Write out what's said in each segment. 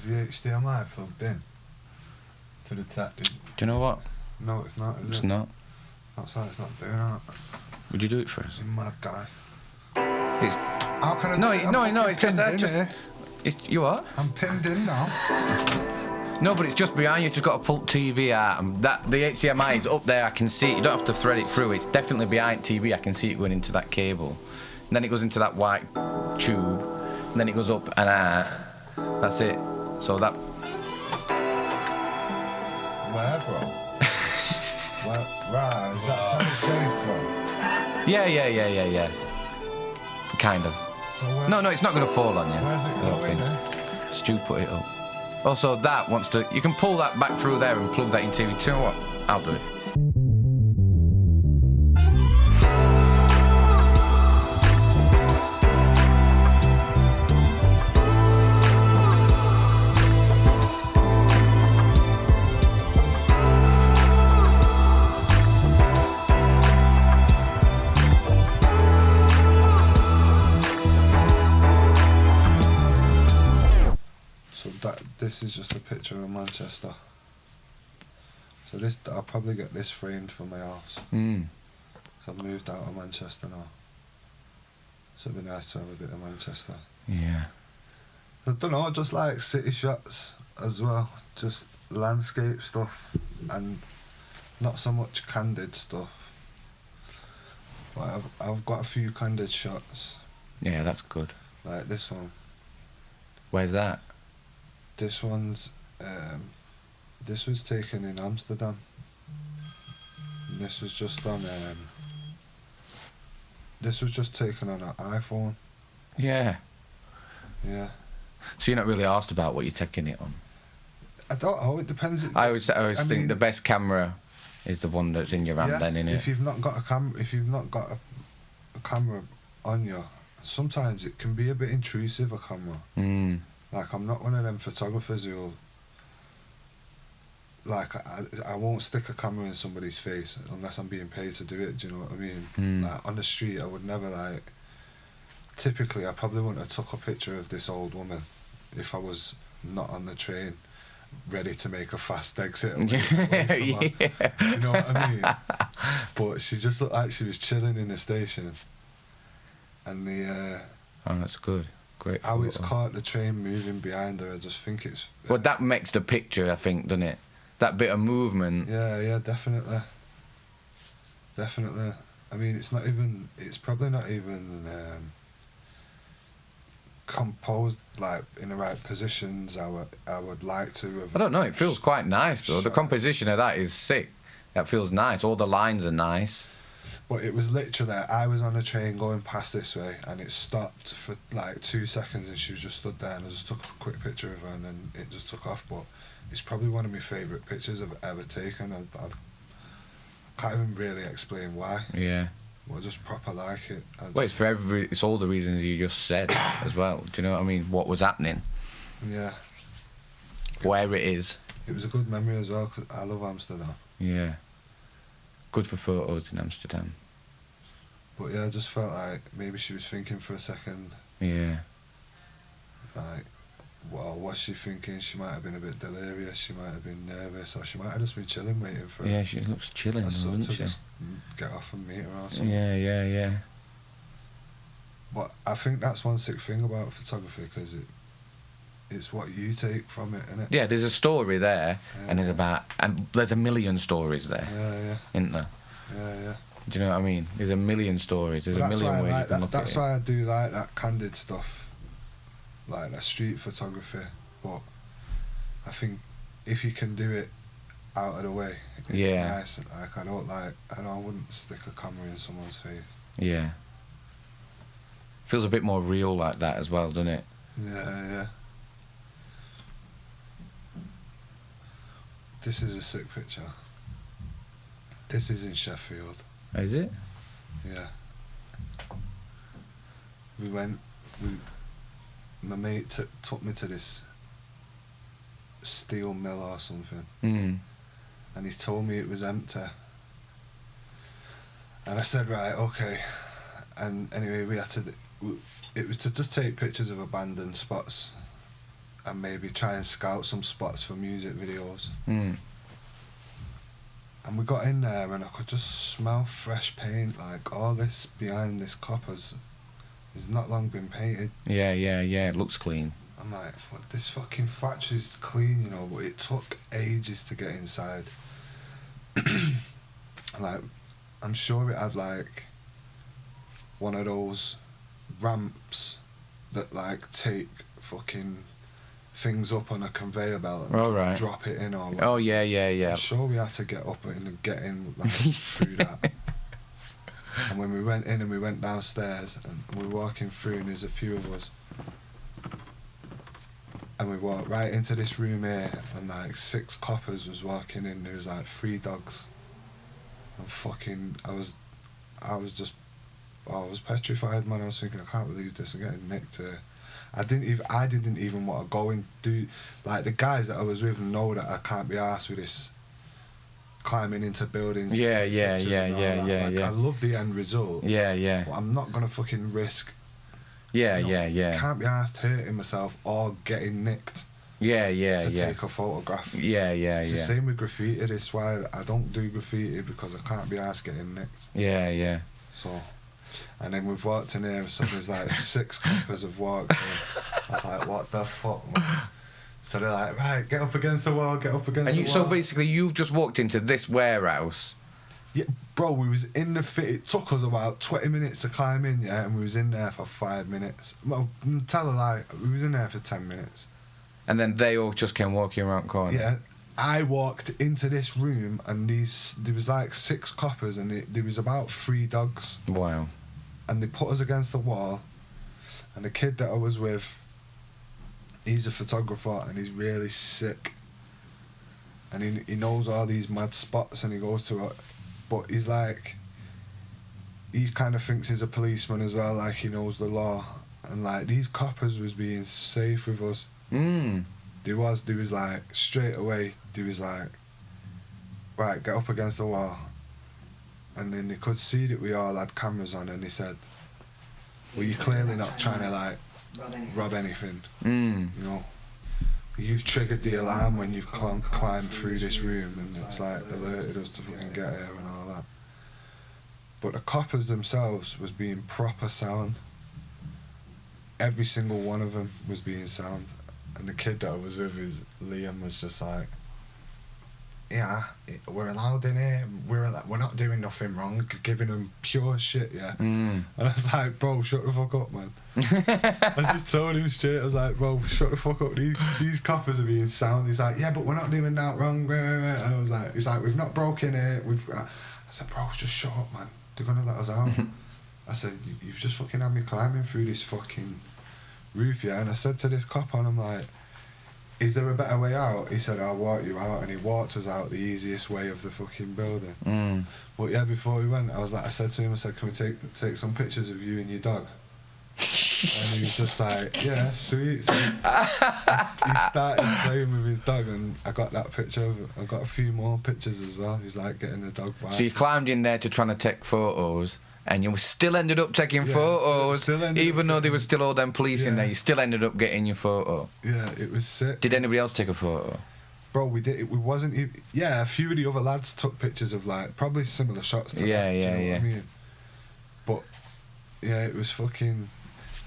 Is the HDMI plugged in to the tech? Do you know what? No, it's not, is it? It's not. That's why it's not doing that. Would you do it for us? You mad guy. It's How can I no, do it? no. It's just, pinned in here. it's you what? I'm pinned in now. No, but it's just behind you. You've just got to pull TV out, and that the HDMI is up there. I can see it. You don't have to thread it through. It's definitely behind TV. I can see it going into that cable, and then it goes into that white tube, and then it goes up and out. That's it. So that. Where, bro? Where? Right, is that safe from? Yeah. Kind of. So where, No, it's not going to fall on you. Where's it I don't going think. then? Stu put it up. Also, that wants to. You can pull that back through there and plug that in TV. Do you know what? I'll do it. This is just a picture of Manchester. So this, I'll probably get this framed for my house. So I've moved out of Manchester now. So it'd be nice to have a bit of Manchester. Yeah. I don't know, just like city shots as well. Just landscape stuff and not so much candid stuff. But I've got a few candid shots. Yeah, that's good. Like this one. Where's that? This one's, this was taken in Amsterdam. And this was just on, this was just taken on an iPhone. Yeah. Yeah. So you're not really asked about what you're taking it on? I don't know, it depends. I always think mean, the best camera is the one that's in your hand then, innit? If you've not got a camera on you, sometimes it can be a bit intrusive, a camera. Like, I'm not one of them photographers who'll... Like, I won't stick a camera in somebody's face unless I'm being paid to do it, do you know what I mean? Like, on the street, I would never, like... Typically, I probably wouldn't have took a picture of this old woman if I was not on the train, ready to make a fast exit. Yeah. You know what I mean? But she just looked like she was chilling in the station. And the... Oh, that's good. Great how photo. it's caught the train moving behind her, I just think it's... Well, that makes the picture, I think, doesn't it? That bit of movement. Yeah, definitely. Definitely. I mean, it's probably not even composed, like, in the right positions I would like to have... I don't know, it feels quite nice, though. The composition of that is sick. That feels nice. All the lines are nice. But it was literally, I was on a train going past this way and it stopped for like 2 seconds and she was just stood there and I just took a quick picture of her and then it just took off. But it's probably one of my favourite pictures I've ever taken. I can't even really explain why. Yeah. Well, I just proper like it. Well, it's all the reasons you just said as well. Do you know what I mean? What was happening? Yeah. Where it is. It was a good memory as well because I love Amsterdam. Yeah. Good for photos in Amsterdam. But yeah, I just felt like maybe she was thinking for a second. Yeah. Like, well, was she thinking? She might have been a bit delirious, she might have been nervous, or she might have just been chilling, waiting for Yeah, she looks chilling, son doesn't to she? just get off and meet her or something. Yeah. But I think that's one sick thing about photography, because it's what you take from it, innit? Yeah, there's a story there, and there's a million stories there, Yeah. isn't there? Yeah. Do you know what I mean? There's a million stories. There's a million ways you can look at it. That's why I do like that candid stuff, like that street photography. But I think if you can do it out of the way, it's nice. Like I wouldn't stick a camera in someone's face. Yeah. Feels a bit more real like that as well, doesn't it? Yeah. This is a sick picture. This is in Sheffield. Is it? Yeah. My mate took me to this steel mill or something. And he told me it was empty. And I said, right, okay. And anyway, it was to just take pictures of abandoned spots. and maybe try and scout some spots for music videos. Mm. And we got in there and I could just smell fresh paint. Like, all this behind this copper's has not long been painted. Yeah, it looks clean. I'm like, what, this fucking factory's clean, you know, but it took ages to get inside. Like, I'm sure it had like one of those ramps that like take fucking things up on a conveyor belt and right. drop it in, or Oh yeah. I'm sure we had to get up and get in like through that. And when we went in and we went downstairs and we were walking through and there's a few of us, and we walked right into this room here and like 6 coppers was walking in. There was like 3 dogs, and fucking I was petrified, man. I was thinking, I can't believe this, I'm getting nicked here. I didn't even want to go and do, like, the guys that I was with know that I can't be arsed with this climbing into buildings. Yeah. I love the end result. Yeah. But I'm not gonna fucking risk. Yeah. Can't be arsed hurting myself or getting nicked. Yeah. To take a photograph. Yeah. It's the same with graffiti. That's why I don't do graffiti, because I can't be arsed getting nicked. Yeah. So, and then we've walked in here, so there's like 6 coppers have walked in. I was like, what the fuck, man? So they're like, right, get up against the wall, So basically, you've just walked into this warehouse. Yeah, bro, we was in the fit. It took us about 20 minutes to climb in, yeah, and we was in there for 5 minutes. Well, tell a lie, we was in there for 10 minutes. And then they all just came walking around the corner. Yeah, I walked into this room and there was like 6 coppers and there was about 3 dogs. Wow. And they put us against the wall, and the kid that I was with, he's a photographer and he's really sick, and he knows all these mad spots and he goes to it, but he's like, he kind of thinks he's a policeman as well, like he knows the law, and like these coppers was being safe with us. There was like, straight away there was like, right, get up against the wall, and then they could see that we all had cameras on, and he said, well, you're clearly not trying to like rob anything. You know, you've triggered the alarm when you've climbed through this room, and it's like alerted us to fucking get here and all that. But the coppers themselves was being proper sound. Every single one of them was being sound, and the kid that I was with, Liam, was just like, yeah, we're allowed in here, we're not doing nothing wrong, giving them pure shit, yeah. And I was like, bro, shut the fuck up, man. I just told him straight, I was like, bro, shut the fuck up, these coppers are being sound. He's like, yeah, but we're not doing that wrong, and I was like, he's like, we've not broken it, I said, bro, just shut up, man, they're gonna let us out. I said, you've just fucking had me climbing through this fucking roof, yeah. And I said to this cop, and I'm like, is there a better way out? He said, I'll walk you out, and he walked us out the easiest way of the fucking building. But yeah, before we went, I said to him, can we take some pictures of you and your dog? And he was just like, yeah, sweet. So he started playing with his dog, and I got that picture I got a few more pictures as well. He's like getting the dog back. So you climbed in there to try to take photos, and you still ended up taking photos, even though there was still all them police in there. You still ended up getting your photo. Yeah, it was sick. Did anybody else take a photo? Bro, we did. We wasn't even. Yeah, a few of the other lads took pictures of like probably similar shots to that. Do you know what I mean? But yeah, it was fucking.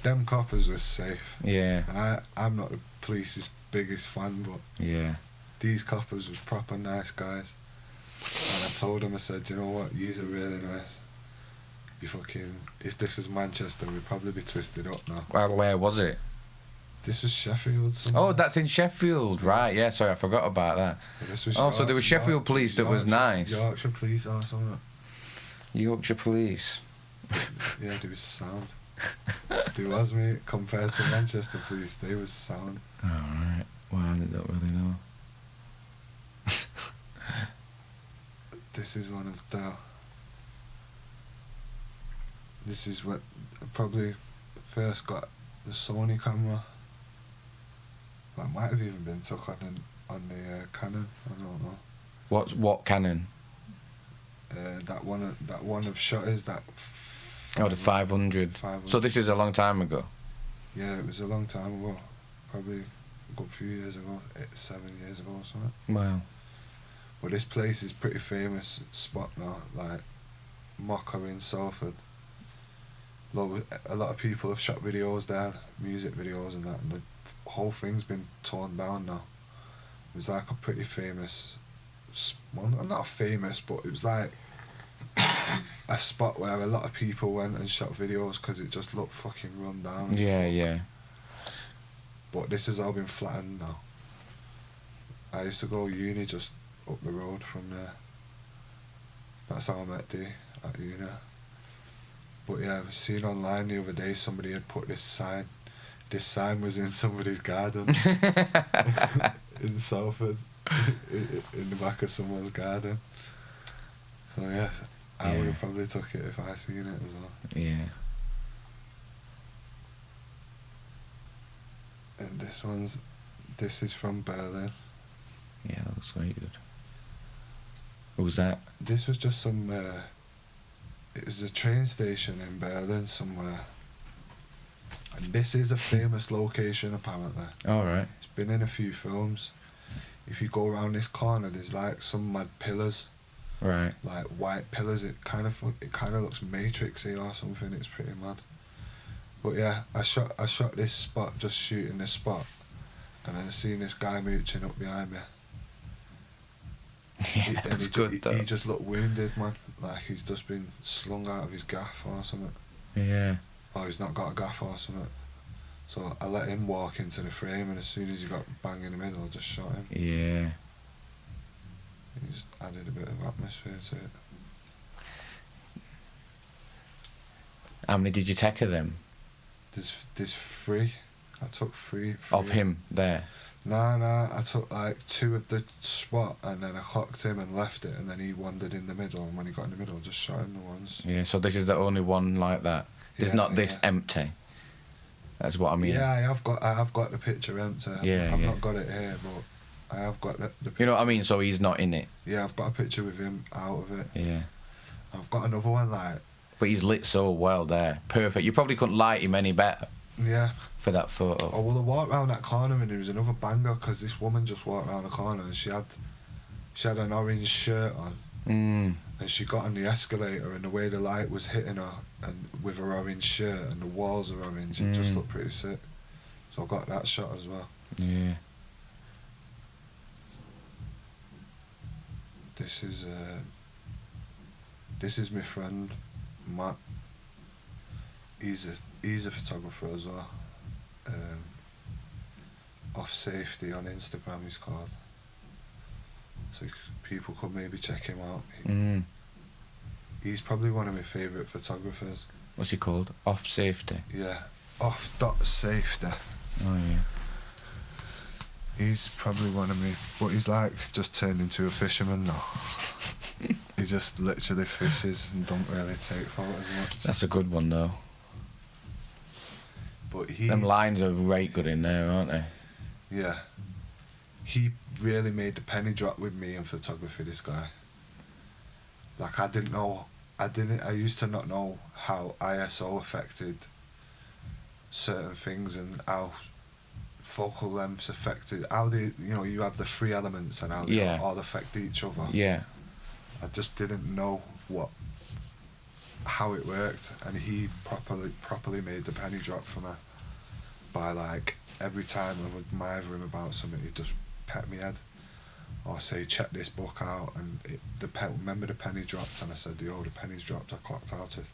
Them coppers was safe. Yeah. And I'm not the police's biggest fan, but yeah, these coppers was proper nice guys. And I told them, I said, you know what, yous are really nice. If this was Manchester, we'd probably be twisted up now. Well, where was it? This was Sheffield somewhere. Oh, that's in Sheffield, right? Yeah, sorry, I forgot about that. Yeah, this was so there was Sheffield police that was nice. Yorkshire police or something. Yorkshire police. Yeah, they was sound. They was, mate, compared to Manchester police, they was sound. Alright, well, I don't really know. This is one of the... This is what I probably first got the Sony camera. Well, it might have even been took on the Canon. I don't know. What Canon? That one of shutters. That. The 500. So this is a long time ago. Yeah, it was a long time ago. Probably good few years ago, 7 years ago or something. Wow. But this place is pretty famous spot now, like Mocha in Salford. A lot of people have shot videos there, music videos and that, and the whole thing's been torn down now. It was like a pretty famous, well, not famous, but it was like a spot where a lot of people went and shot videos because it just looked fucking run down. Yeah, yeah. But this has all been flattened now. I used to go uni just up the road from there. That's how I met Dee, at uni. But yeah, I was seeing online the other day somebody had put this sign. This sign was in somebody's garden in Salford, in the back of someone's garden. So yeah, I would have probably took it if I seen it as well. Yeah. And this is from Berlin. Yeah, that looks very good. What was that? This was just some, it was a train station in Berlin somewhere. And this is a famous location apparently. Alright. It's been in a few films. If you go around this corner, there's like some mad pillars. Right. Like white pillars. It kind of looks Matrixy or something. It's pretty mad. But yeah, I shot this spot, just shooting this spot, and then I seen this guy mooching up behind me. Yeah, that's good though. He just looked wounded, man. Like he's just been slung out of his gaff or something. Yeah. Or he's not got a gaff or something. So I let him walk into the frame, and as soon as he got bang in the middle, I just shot him. Yeah. He just added a bit of atmosphere to it. How many did you take of them? There's three. I took three. Of him there? Nah, I took like 2 of the spot, and then I clocked him and left it, and then he wandered in the middle, and when he got in the middle I just shot him the ones. Yeah, so this is the only one like that. There's not this empty. That's what I mean. Yeah, I have got the picture empty. Yeah, I've not got it here, but I have got the picture. You know what I mean? So he's not in it. Yeah, I've got a picture with him out of it. Yeah. I've got another one like. But he's lit so well there. Perfect. You probably couldn't light him any better. Yeah. For that photo. Oh well, I walked round that corner and there was another banger because this woman just walked round the corner and she had an orange shirt on. And she got on the escalator, and the way the light was hitting her and with her orange shirt and the walls are orange, it just looked pretty sick. So I got that shot as well. Yeah. This is my friend Matt. He's a photographer as well. Off Safety on Instagram he's called. So people could maybe check him out. He's probably one of my favourite photographers. What's he called? Off Safety? Yeah, Off.Safety. Oh yeah. He's probably one of me, but he's like just turned into a fisherman now. He just literally fishes and don't really take photos much. That's a good one though. But them lines are right good in there, aren't they? Yeah. He really made the penny drop with me in photography, this guy. Like I used to not know how ISO affected certain things and how focal lengths affected, how you have the 3 elements and how they all affect each other. Yeah. I just didn't know how it worked, and he properly made the penny drop for me by like every time I would mither him about something, he'd just pet me head or say check this book out, and remember the penny dropped, and I said yo, the penny's dropped, I clocked out of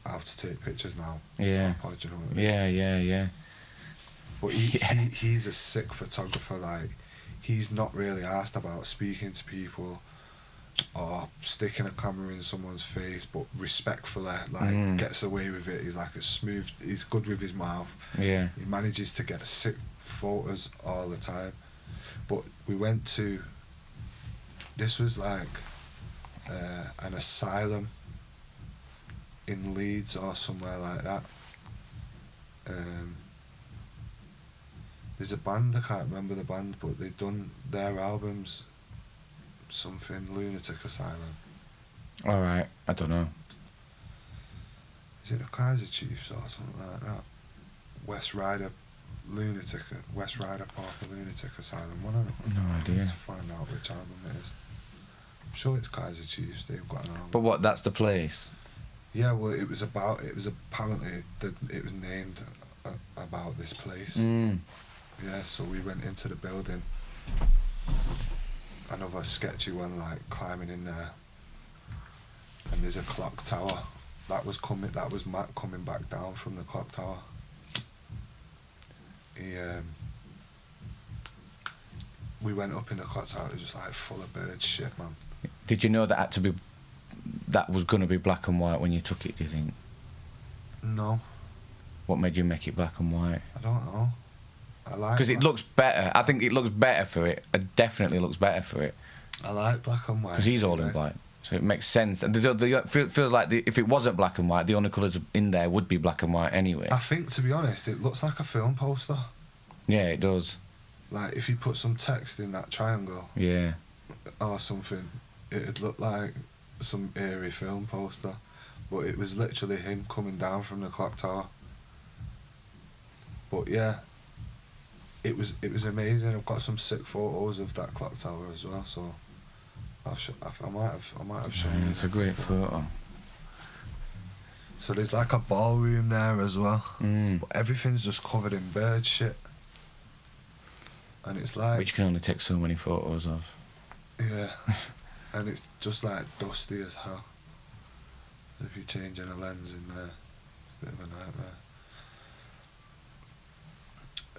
I have to take pictures now. Yeah. Proper, do you know what I mean? Yeah. But he's a sick photographer. Like he's not really asked about speaking to people or sticking a camera in someone's face, but respectfully, like gets away with it. He's like he's good with his mouth. Yeah. He manages to get sick photos all the time. But we went to, this was like an asylum in Leeds or somewhere like that. There's a band, I can't remember the band, but they've done their albums, something Lunatic Asylum. Alright, I don't know. Is it the Kaiser Chiefs or something like that? West Rider lunatic, West Ryder Park, a lunatic asylum. One of them. No idea. Let's find out which album it is. I'm sure it's Kaiser Chiefs. They've got an album. But what? That's the place. Yeah, well, it was apparently that it was named about this place. Yeah, so we went into the building. Another sketchy one, like climbing in there. And there's a clock tower. That was Matt coming back down from the clock tower. We went up in the clock tower. It was just like full of bird shit, man. Did you know that was going to be black and white when you took it? Do you think? No. What made you make it black and white? I don't know. I like. Because it looks better. I think it looks better for it. It definitely looks better for it. I like black and white. Because he's all in black, so it makes sense. And feels like if it wasn't black and white, the only colours in there would be black and white anyway. I think, to be honest, it looks like a film poster. Yeah, it does. Like if you put some text in that triangle. Yeah. Or something, it'd look like some eerie film poster, but it was literally him coming down from the clock tower. But yeah, it was amazing. I've got some sick photos of that clock tower as well, so I might have shown you. It's a great photo. So there's like a ballroom there as well, but everything's just covered in bird shit, and it's like, which you can only take so many photos of. Yeah. And it's just like dusty as hell. If you're changing a lens in there, it's a bit of a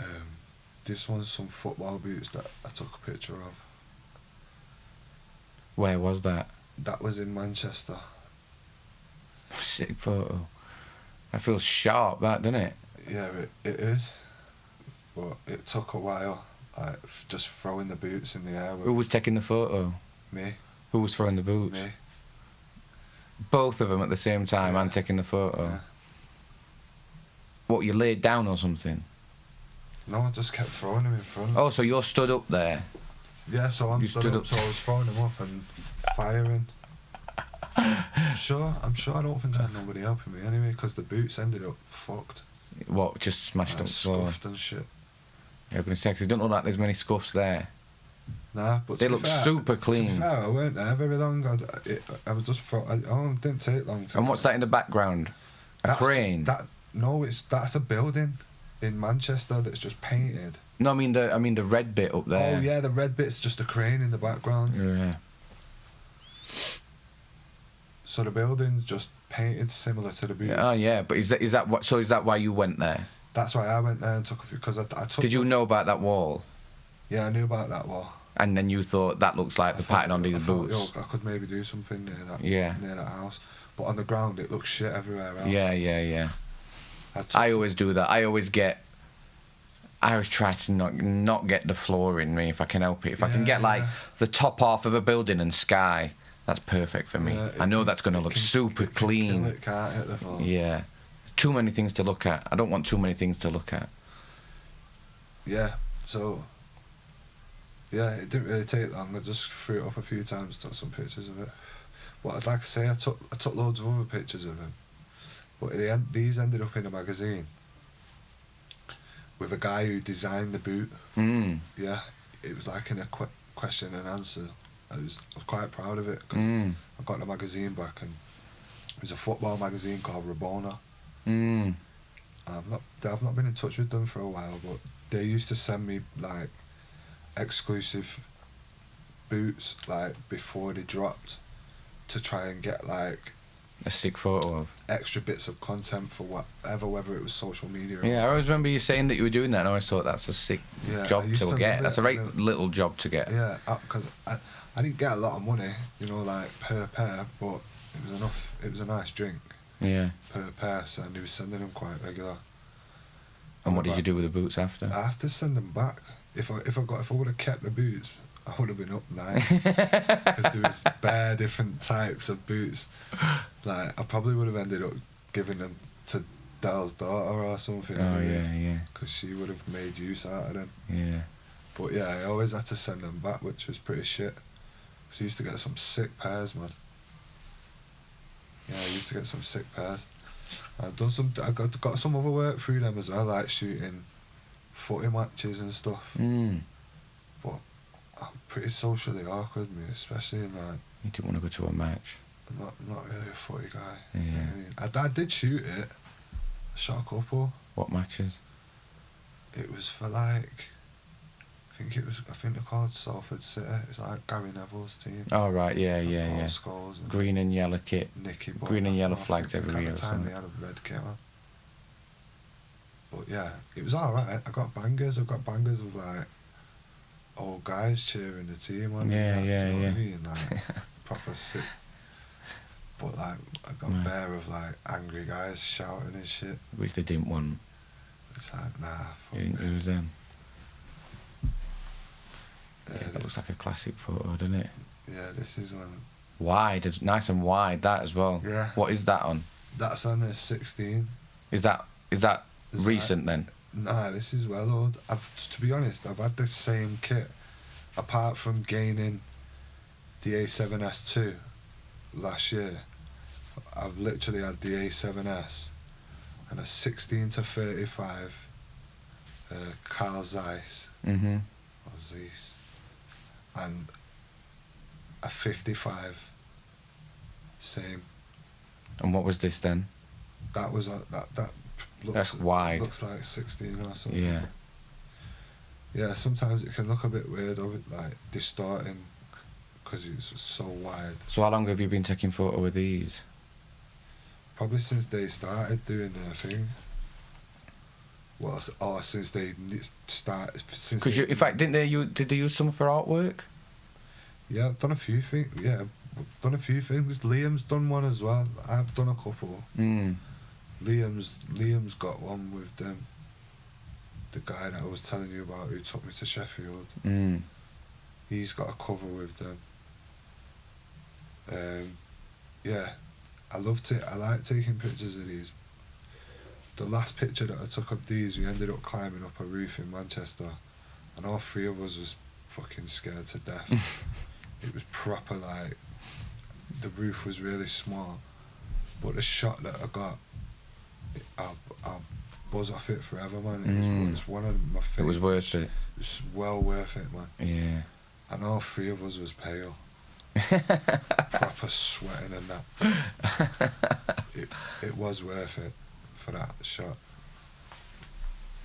nightmare. This one's some football boots that I took a picture of. Where was that? That was in Manchester. Sick photo. That feels sharp, that, doesn't it? Yeah, it is. But it took a while, like just throwing the boots in the air. Who was taking the photo? Me. Who was throwing the boots? Me. Both of them at the same time, and taking the photo. Yeah. What, you laid down or something? No, I just kept throwing them in front. Oh, so you're stood up there? Yeah, so I'm stood up, so I was throwing them up and firing. I'm sure I don't think I had nobody helping me anyway, because the boots ended up fucked. What, just smashed up the floor? Scuffed and shit. Yeah, I was going to say, 'cause it don't look like there's many scuffs there. Nah, but they look super clean. To be fair, I weren't there very long. I was just it didn't take long. And what's that in the background? A crane? That's a building in Manchester that's just painted. No, I mean the red bit up there. Oh yeah, the red bit's just a crane in the background. Yeah. So the building's just painted similar to the building. Oh yeah, but is that why you went there? That's why I went there and took a few, because I took. Did you know about that wall? Yeah, I knew about that wall. And then you thought that looks like the pattern on these boots. I could maybe do something near that. Yeah. Near that house, but on the ground it looks shit everywhere else. Yeah. I always do that. I always try to not get the floor in me if I can help it. If I can get like the top half of a building and sky, that's perfect for me. I know that's going to look super clean. It can't hit the floor. Yeah. Too many things to look at. I don't want too many things to look at. Yeah, so yeah, it didn't really take long. I just threw it up a few times, took some pictures of it. But I'd like to say I took loads of other pictures of him. But these ended up in a magazine with a guy who designed the boot. Yeah, it was like in a question and answer. I was quite proud of it, because I got the magazine back, and it was a football magazine called Rabona. I've not been in touch with them for a while, but they used to send me like exclusive boots like before they dropped, to try and get like a sick photo of extra bits of content for whatever, whether it was social media or I always remember you saying that you were doing that, and I always thought that's a sick job to get. That's a right little job to get. Yeah, because I didn't get a lot of money, like per pair, but it was enough. It was a nice drink. Yeah. Per pair, so he was sending them quite regular. And what did you do with the boots after? I have to send them back. If I would have kept the boots, I would have been up nice. Because there was bare different types of boots. Like, I probably would have ended up giving them to Dale's daughter or something. Oh, yeah. Because she would have made use out of them. Yeah. But yeah, I always had to send them back, which was pretty shit. Because I used to get some sick pairs, man. Yeah, I used to get some sick pairs. I got some other work through them as well, like shooting footy matches and stuff. But I'm pretty socially awkward, me, especially in like. You didn't want to go to a match. I'm not really a footy guy. Yeah. You know what I mean? I did shoot it. I shot a couple. What matches? It was for like. I think they're called Salford City. It's like Gary Neville's team. Oh right, yeah, And yeah, Paul yeah. Scholes and Green and yellow kit. Nicky. Green and yellow flags every every year. At the or time, something. they had a red kit on. But yeah, it was all right. I got bangers. I've got bangers of like old guys cheering the team on. Yeah, and that, yeah, do you know yeah. what I mean? Like proper sick. But like I got Right. bare of like angry guys shouting and shit. Which they didn't want. It's like nah. Fuck It this. was them. Yeah, Yeah, that looks like a classic photo, doesn't it? yeah, this is one. Wide, it's nice and wide, that as well. Yeah. What is that on? That's on a 16. Is that Is recent then? Nah, this is well old. To be honest, I've had the same kit, apart from gaining the A7S2 last year. I've literally had the A7S and a 16 to 35 Carl Zeiss Mm-hmm. or Zeiss and a 55 same. And what was this then? That was that looks, That's wide. Looks like 16 or something. Yeah. Yeah, sometimes it can look a bit weird, like distorting, because it's so wide. So how long have you been taking photo with these? Probably since they started doing their thing. Well, or since they started. Because in fact, did they use some for artwork? Yeah, I've done a few things. Yeah, I've done a few things. Liam's done one as well. I've done a couple. Mm. Liam's got one with them. The guy that I was telling you about who took me to Sheffield. Mm. He's got a cover with them. Yeah, I like taking pictures of these. The last picture that I took of these, we ended up climbing up a roof in Manchester, and all three of us was fucking scared to death. It was proper like, the roof was really small, but the shot that I got, I'll buzz off it forever, man. It's one of my favourites. It was worth it. It's well worth it, man. Yeah. And all three of us was pale. Proper sweating and that. It was worth it for that shot.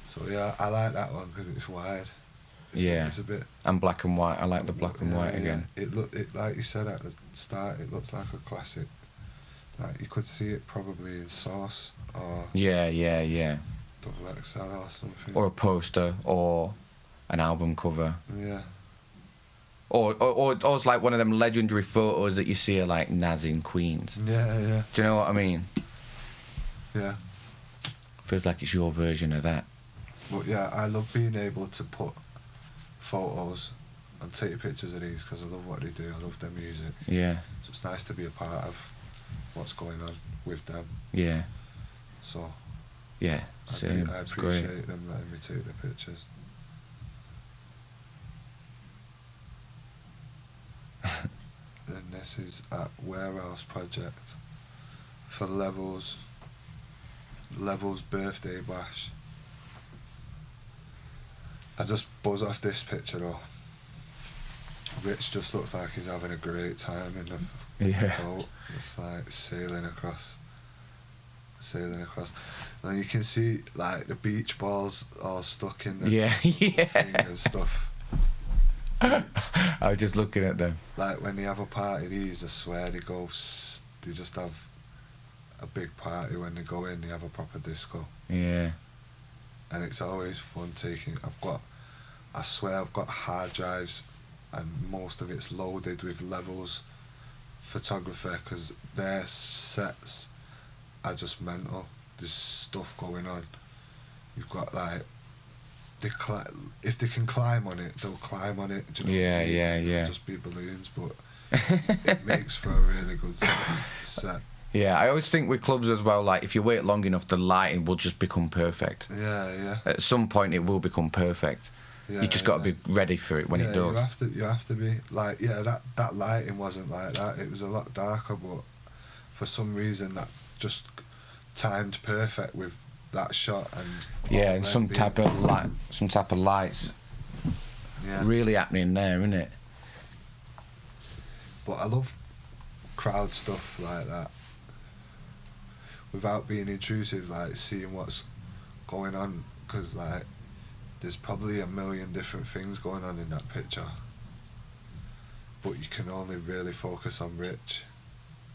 So yeah, I like that one because it's wide. It's a bit. And black and white. I like the black and white again. It like you said at the start. It looks like a classic. Like you could see it probably in Source or Yeah. Double XL or something. Or a poster or an album cover. Yeah. Or it's like one of them legendary photos that you see of like Naz in Queens. Yeah. Do you know what I mean? Yeah. Feels like it's your version of that. But yeah, I love being able to put photos and take pictures of these because I love what they do. I love their music. Yeah. So it's nice to be a part of what's going on with them. Yeah. So Yeah. I Same. It's great. appreciate them letting me take the pictures. And this is at Warehouse Project for Levels birthday bash. I just buzz off this picture though. Rich just looks like he's having a great time in the Yeah. boat. It's like sailing across. And you can see like the beach balls all stuck in the thing and stuff. I was just looking at them. Like when they have a party, these, I swear they just have a big party when they go in, they have a proper disco. Yeah. And it's always fun taking, I swear I've got hard drives and most of it's loaded with Levels photography because their sets are just mental. There's stuff going on. You've got like, if they can climb on it, they'll climb on it. Do you know what I mean? Yeah. It'll just be balloons, but it makes for a really good set. Yeah, I always think with clubs as well, like if you wait long enough, the lighting will just become perfect. Yeah. At some point, it will become perfect. Yeah, You just got to be ready for it when it does. You have to be like, that lighting wasn't like that. It was a lot darker, but for some reason that just timed perfect with that shot and Yeah, all and them some being- type of lights yeah. really happening there, isn't it? But I love crowd stuff like that. Without being intrusive, like seeing what's going on, because like there's probably a million different things going on in that picture, but you can only really focus on Rich.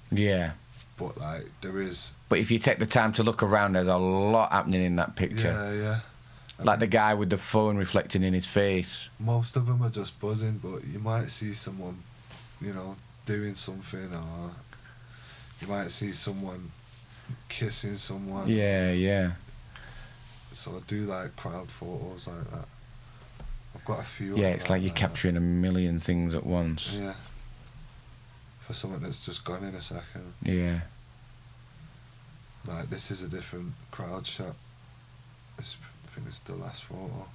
Yeah. But like there is. But if you take the time to look around, there's a lot happening in that picture. Yeah. Like the guy with the phone reflecting in his face. Most of them are just buzzing, but you might see someone, you know, doing something, or you might see someone kissing someone. Yeah. So I do like crowd photos like that. I've got a few. Yeah, it's like you're capturing a million things at once. Yeah. For something that's just gone in a second. Yeah. Like this is a different crowd shot. I think it's the last photo.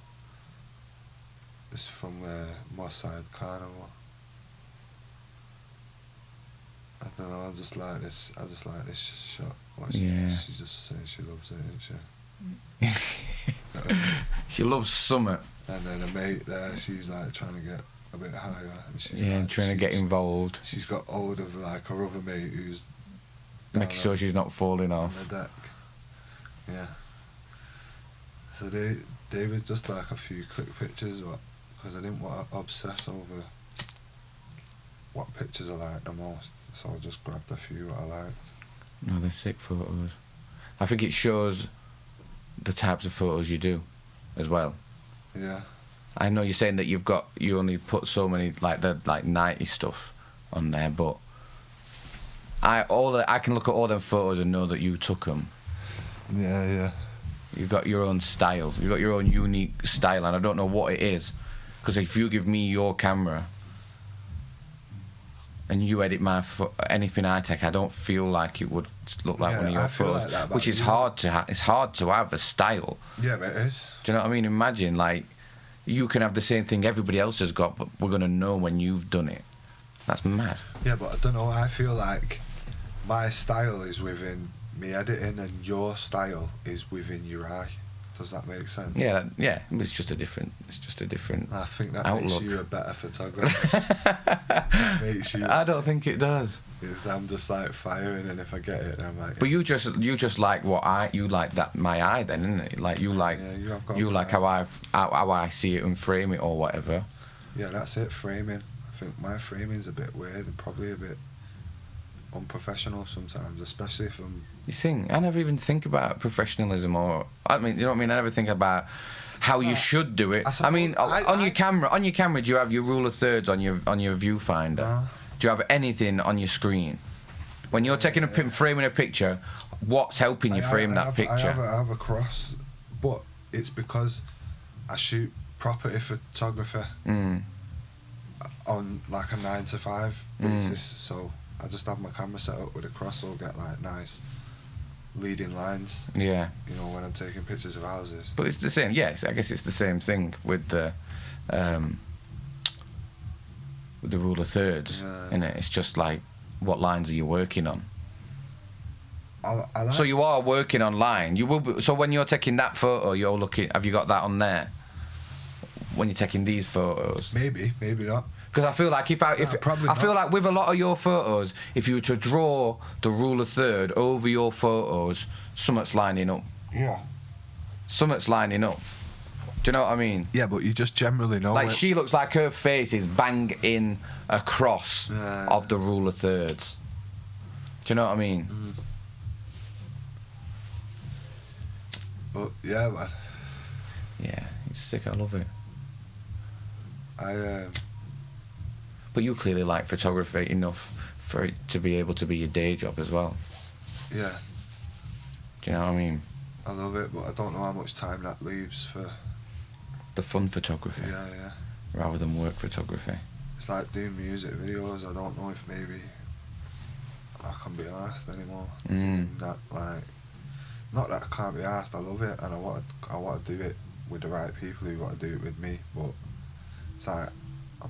It's from Moss Side Carnival. I don't know. I just like this shot. Well, she's just saying she loves it, isn't she? She loves summer. And then a mate there, she's like trying to get a bit higher, and she's Trying to get involved. She's got hold of like her other mate who's Making sure she's not falling on off. the deck. Yeah. So they was just like a few quick pictures, because I didn't want to obsess over what pictures I liked the most. So I just grabbed a few that I liked. No, they're sick photos. I think it shows the types of photos you do, as well. Yeah. I know you're saying that you only put so many like 90 stuff on there, but I can look at all them photos and know that you took them. Yeah. You've got your own style. You've got your own unique style, and I don't know what it is. Because if you give me your camera and you edit anything I take, I don't feel like it would look like one of your photos. Like that, which is hard to it's hard to have a style. Yeah, but it is. Do you know what I mean? Imagine like you can have the same thing everybody else has got, but we're gonna know when you've done it. That's mad. Yeah, but I don't know. I feel like my style is within me editing, and your style is within your eye. Does that make sense? Yeah. It's just a different. I think that outlook. makes you a better photographer. Makes you. I don't think it does. Because I'm just like firing, and if I get it, I'm like. But you just like you like that my eye then, isn't it? Like you like you like how I see it and frame it or whatever. Yeah, that's it. Framing. I think my framing's a bit weird and probably a bit unprofessional sometimes, especially if I'm. You think? I never even think about professionalism, or I mean, you know what I mean. I never think about how you should do it. I mean, on your camera, do you have your rule of thirds on your viewfinder? Do you have anything on your screen? When you're taking framing a picture, what's helping you frame that picture? I have a cross, but it's because I shoot property photography on like a 9 to 5 basis, so I just have my camera set up with a cross, so I'll get like nice leading lines. Yeah. You know, when I'm taking pictures of houses. But it's the same. Yes, I guess it's the same thing with the rule of thirds. Yeah. Innit? It's just like, what lines are you working on? I like. So you are working on line. You will be, so when you're taking that photo, you're looking. Have you got that on there? When you're taking these photos. Maybe not. Because I feel like I feel like with a lot of your photos, if you were to draw the rule of third over your photos, something's lining up. Yeah. Something's lining up. Do you know what I mean? Yeah, but you just generally know. Like she looks like her face is bang in across of the rule of thirds. Do you know what I mean? But yeah, man. Yeah, it's sick. I love it. But you clearly like photography enough for it to be able to be your day job as well. Yeah. Do you know what I mean? I love it, but I don't know how much time that leaves for. The fun photography. Yeah. Rather than work photography. It's like doing music videos. I don't know if maybe I can be asked anymore. That like, not that I can't be asked. I love it, and I want to do it with the right people who want to do it with me. But it's like I'm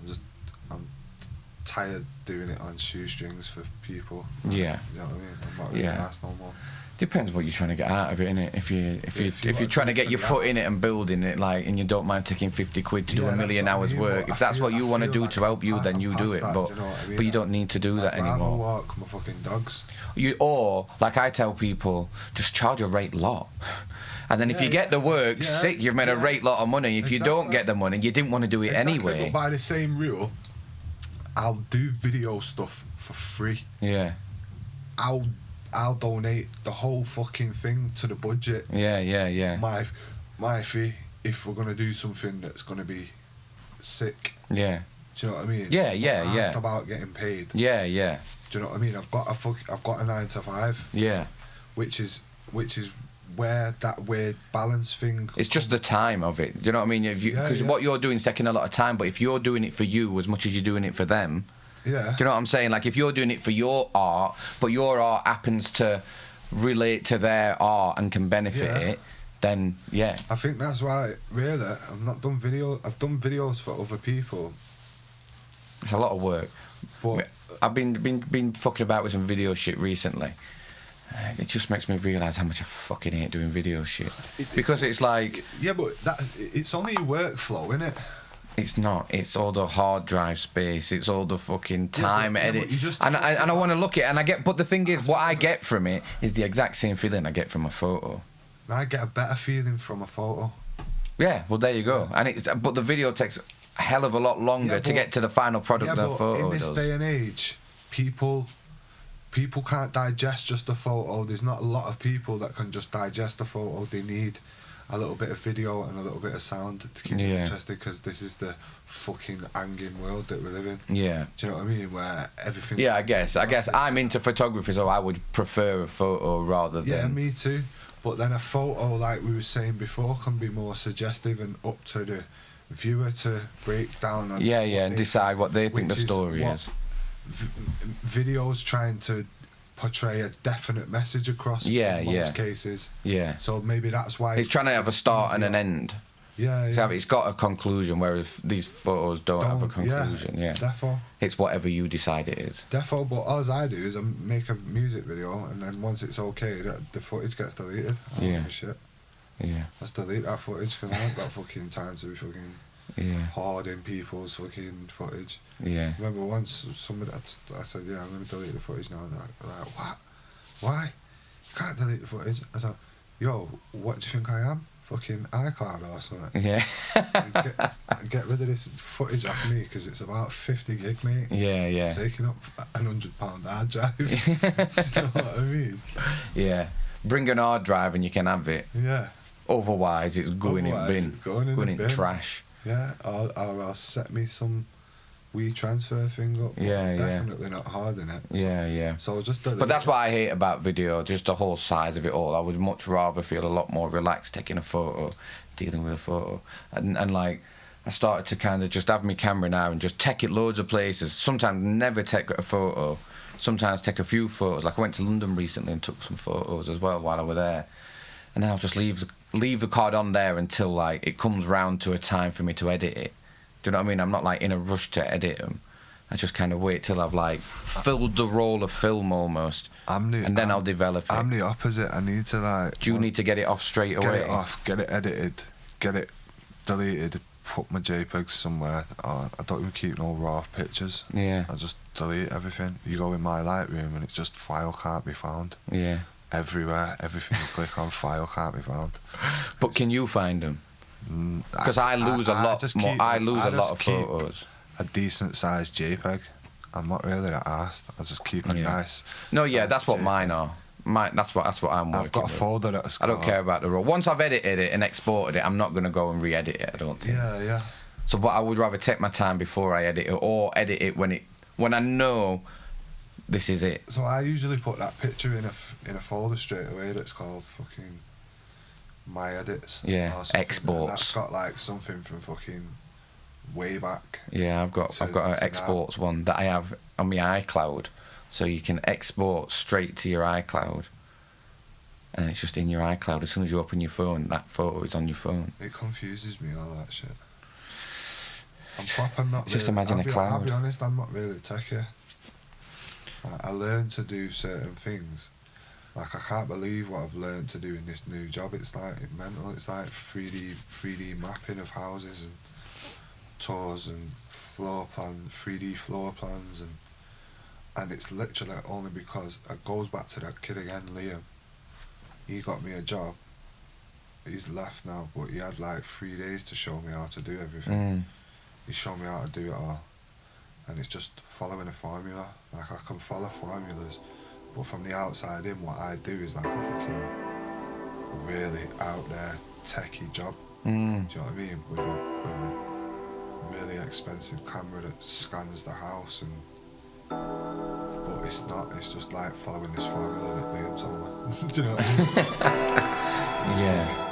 tired doing it on shoestrings for people. Yeah. You know what I mean? I'm not really asked no more. Depends what you're trying to get out of it, innit? If you're trying to get your foot in it and building it, like, and you don't mind taking 50 quid to do a million hours work, if that's what you want to do to help you, then you do it. But but you don't need to do that anymore. I'd rather walk my fucking dogs. Or like I tell people, just charge a rate lot. And then if you get the work, sick, you've made a rate lot of money. If you don't get the money, you didn't want to do it anyway. But by the same rule, I'll do video stuff for free. Yeah. I'll donate the whole fucking thing to the budget. Yeah. My fee, if we're gonna do something that's gonna be sick. Yeah. Do you know what I mean? Yeah. Asked about getting paid. Yeah. Do you know what I mean? I've got a 9 to 5. Yeah. Which is where that weird balance thing. It's just the time of it. Do you know what I mean? Because what you're doing is taking a lot of time, but if you're doing it for you as much as you're doing it for them. Yeah. Do you know what I'm saying? Like, if you're doing it for your art, but your art happens to relate to their art and can benefit it, then yeah. I think that's why, really, I've not done video. I've done videos for other people. It's a lot of work. But I've been fucking about with some video shit recently. It just makes me realise how much I fucking hate doing video shit. Because it's like... Yeah, but it's only workflow, innit? It's not. It's all the hard drive space. It's all the fucking time edit. And I want to look at it, and I get... But the thing is, what I get from it is the exact same feeling I get from a photo. I get a better feeling from a photo. Yeah, well, there you go. And but the video takes a hell of a lot longer to get to the final product than a photo in this day and age, people can't digest just a photo. There's not a lot of people that can just digest a photo. They need a little bit of video and a little bit of sound to keep them interested, because this is the fucking hanging world that we live in. Yeah. Do you know what I mean? Where everything... Yeah, I guess I'm into photography, so I would prefer a photo rather than... Yeah, me too. But then a photo, like we were saying before, can be more suggestive and up to the viewer to break down on... Yeah, and decide what they think the story is. Videos trying to portray a definite message across in most cases. Yeah. So maybe that's why... It's trying to have a start and an end. Yeah. So it's got a conclusion, whereas these photos don't have a conclusion. Yeah. Defo. It's whatever you decide it is. Defo, but all I do is I make a music video, and then once it's okay, the footage gets deleted. I don't give a shit. Yeah. Let's delete that footage, because I haven't got fucking time to be fucking hoarding people's fucking footage. Yeah. Remember once somebody, I said, yeah, I'm going to delete the footage now. They're like, what? Why? You can't delete the footage. I said, yo, what do you think I am? Fucking iCloud or something? Yeah. get rid of this footage off me, because it's about 50 gig, mate. Yeah. It's taking up a £100 hard drive. You know what I mean? Yeah. Bring an hard drive and you can have it. Yeah. Otherwise, it's going in bin. Going in bin. trash. Yeah, or I'll set me some WeTransfer thing up. Definitely not harding it. Yeah. So just... But that's what I hate about video, just the whole size of it all. I would much rather feel a lot more relaxed taking a photo, dealing with a photo. And like, I started to kind of just have my camera now and just take it loads of places. Sometimes never take a photo. Sometimes take a few photos. Like I went to London recently and took some photos as well while I was there. And then I'll just leave the card on there until like it comes round to a time for me to edit it. Do you know what I mean? I'm not like in a rush to edit them. I just kind of wait till I've like filled the roll of film almost, and then I'll develop it. I'm the opposite. I need to like... Do you need to get it off straight away? Get it off, get it edited, get it deleted, put my JPEGs somewhere. I don't even keep no raw pictures. Yeah. I just delete everything. You go in my Lightroom and it's just file can't be found. Yeah. Everywhere, everything you click on, file can't be found. But can you find them? Because I lose a lot of photos. A decent sized JPEG. I'm not really that arsed. I just keep a nice. No, yeah, that's what mine are. That's what I'm working I've got a with. folder that's I don't care about the raw. Once I've edited it and exported it, I'm not going to go and re-edit it, I don't think. Yeah. So, but I would rather take my time before I edit it, or edit it when I know this is it. So I usually put that picture in a folder straight away that's called fucking my edits. Yeah, exports. And that's got like something from fucking way back. Yeah, I've got an exports one that I have on my iCloud, so you can export straight to your iCloud, and it's just in your iCloud. As soon as you open your phone, that photo is on your phone. It confuses me, all that shit. I'm proper not Just really, imagine a cloud. I'll be honest, I'm not really techie. I learned to do certain things. Like, I can't believe what I've learned to do in this new job. It's like mental. It's like 3D mapping of houses and tours and floor plan, 3D floor plans, and it's literally only because it goes back to that kid again, Liam. He got me a job. He's left now, but he had like 3 days to show me how to do everything. He showed me how to do it all, and it's just following a formula. Like, I can follow formulas, but from the outside in, what I do is like a fucking really out there techie job. Do you know what I mean? With a really expensive camera that scans the house, but it's not. It's just like following this formula that Liam told me. Do you know what I mean? Yeah.